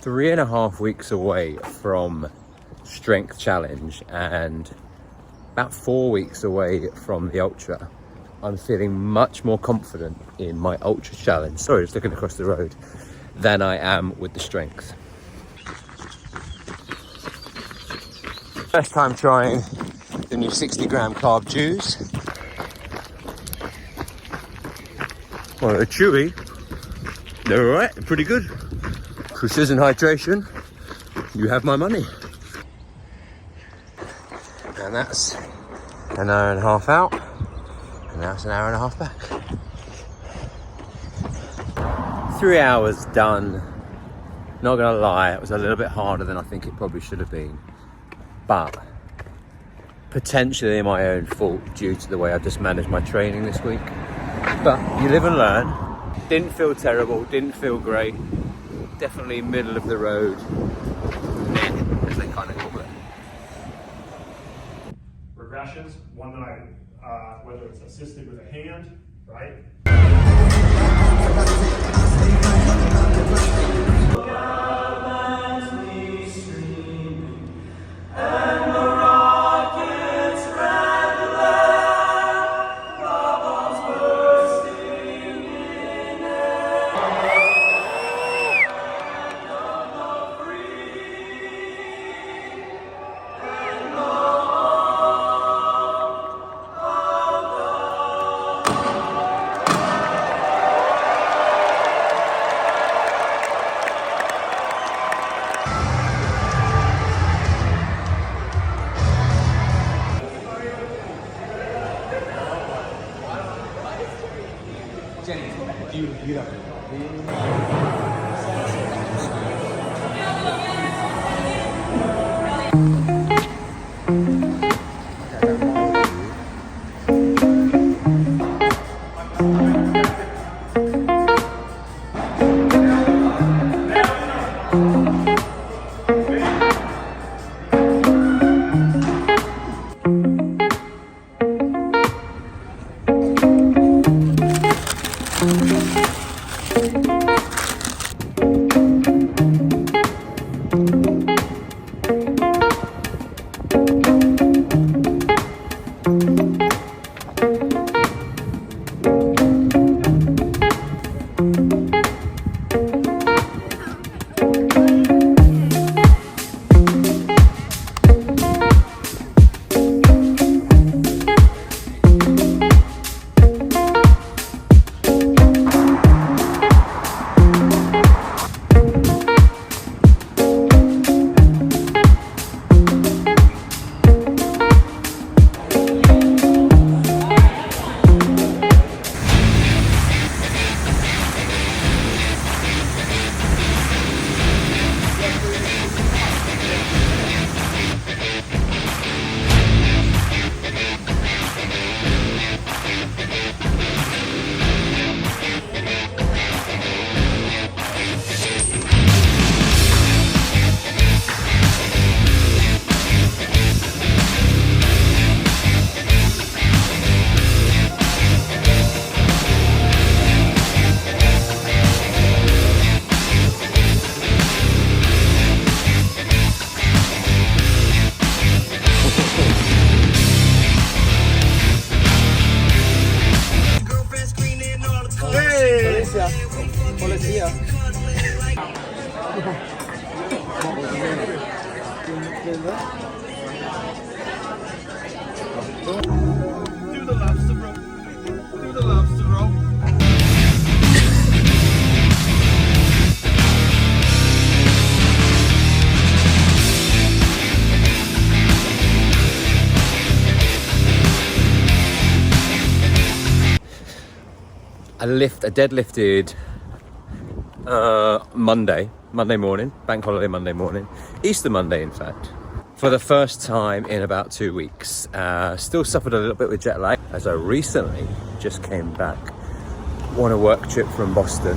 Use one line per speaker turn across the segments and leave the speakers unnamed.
3.5 weeks away from Strength Challenge and about 4 weeks away from the Ultra. I'm feeling much more confident in my Ultra Challenge, sorry, just looking across the road, than I am with the Strength. First time trying the new 60-gram carb juice. Well, they're chewy. They're alright, pretty good. Precision hydration, you have my money. And that's an hour and a half out, and that's an hour and a half back. 3 hours done. Not gonna lie, it was a little bit harder than I think it probably should have been, but potentially my own fault due to the way I just managed my training this week. But you live and learn. Didn't feel terrible, didn't feel great. Definitely middle of the road, as they kind of call it.
Regressions, one that whether it's assisted with a hand, right?
Policía.
Do the lobster roll. Do the lobster roll.
I deadlifted Monday morning, bank holiday Monday morning, Easter Monday in fact, for the first time in about 2 weeks. Still suffered a little bit with jet lag as I recently just came back on a work trip from Boston.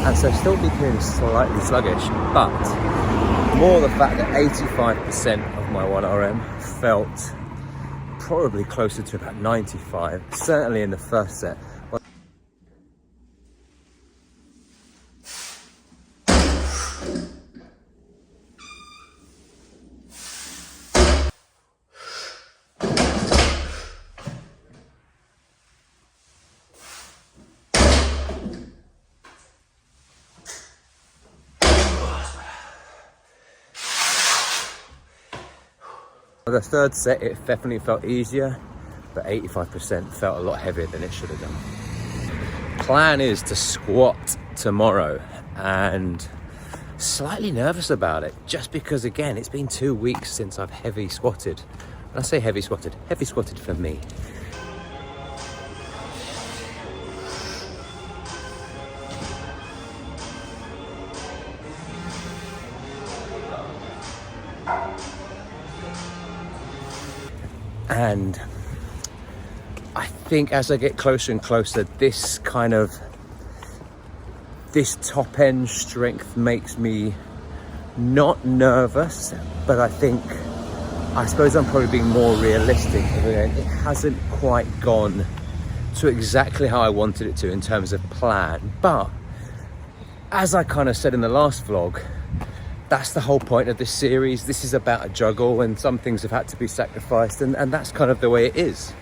And so still became slightly sluggish, but more the fact that 85% of my 1RM felt probably closer to about 95, certainly in the first set. The third set, it definitely felt easier, but 85% felt a lot heavier than it should have done. Plan is to squat tomorrow, and slightly nervous about it, just because, again, it's been 2 weeks since I've heavy squatted. When I say heavy squatted for me. And I think as I get closer and closer, this top end strength makes me not nervous, but I suppose I'm probably being more realistic. It hasn't quite gone to exactly how I wanted it to in terms of plan, but as I kind of said in the last vlog, that's the whole point of this series. This is about a juggle, and some things have had to be sacrificed, and that's kind of the way it is.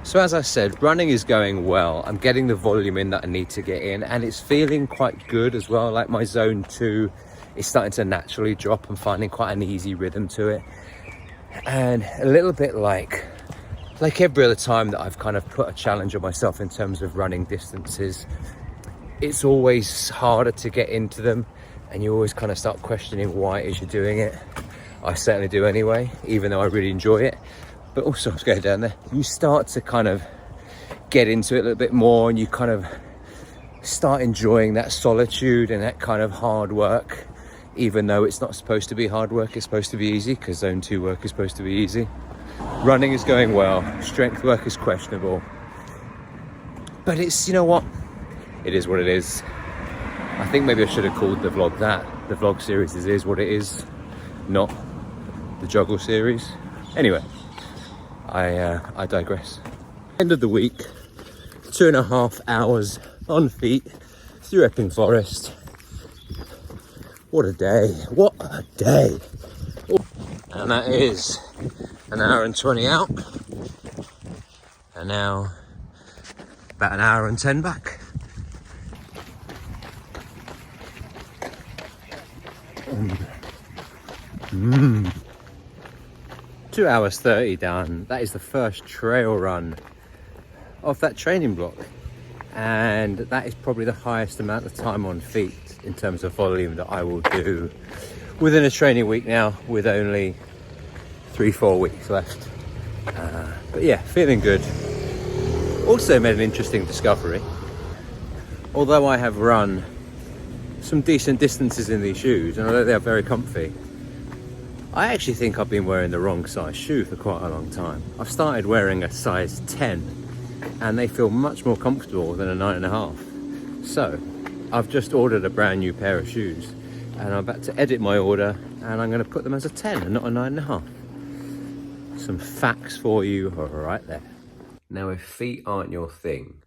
So as I said, running is going well. I'm getting the volume in that I need to get in, and it's feeling quite good as well. Like my zone 2 is starting to naturally drop. I'm finding quite an easy rhythm to it. And a little bit like every other time that I've kind of put a challenge on myself in terms of running distances, it's always harder to get into them, and you always kind of start questioning why it is you're doing it. I certainly do anyway, even though I really enjoy it. But also, let's go down there, you start to kind of get into it a little bit more, and you kind of start enjoying that solitude and that kind of hard work, even though it's not supposed to be hard work. It's supposed to be easy, because zone 2 work is supposed to be easy. Running is going well, strength work is questionable, but it's, you know what, it is what it is. I think maybe I should have called the vlog that. The vlog series is what it is, not the juggle series. Anyway, I digress. End of the week, 2.5 hours on feet through Epping Forest. What a day, what a day. And that is an hour and 20 out, and now about an hour and 10 back. 2 hours 30 done. That is the first trail run of that training block, and that is probably the highest amount of time on feet in terms of volume that I will do within a training week now, with only 3-4 weeks left. But yeah, feeling good. Also made an interesting discovery. Although I have run some decent distances in these shoes, and although they are very comfy, I actually think I've been wearing the wrong size shoe for quite a long time. I've started wearing a size 10, and they feel much more comfortable than a 9.5. So I've just ordered a brand new pair of shoes, and I'm about to edit my order, and I'm going to put them as a 10 and not a 9.5. Some facts for you right there. Now, if feet aren't your thing,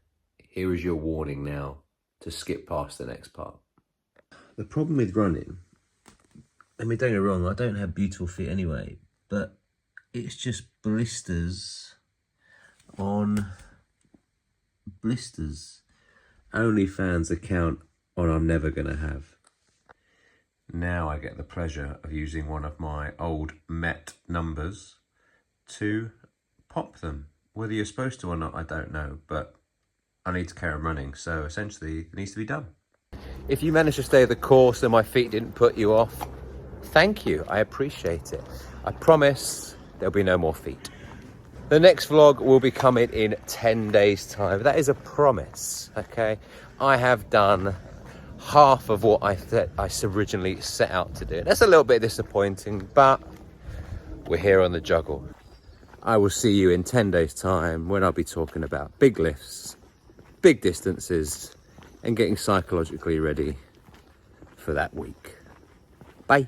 here is your warning now to skip past the next part. The problem with running, I mean, don't get me wrong, I don't have beautiful feet anyway, but it's just blisters on blisters. OnlyFans account on I'm never gonna have. Now I get the pleasure of using one of my old Met numbers to pop them. Whether you're supposed to or not, I don't know, but I need to carry on running, so essentially it needs to be done. If you managed to stay the course and my feet didn't put you off, thank you, I appreciate it. I promise there'll be no more feet. The next vlog will be coming in 10 days time. That is a promise, okay? I have done half of what I originally set out to do. That's a little bit disappointing, but we're here on the juggle. I will see you in 10 days time, when I'll be talking about big lifts, big distances, and getting psychologically ready for that week. Bye.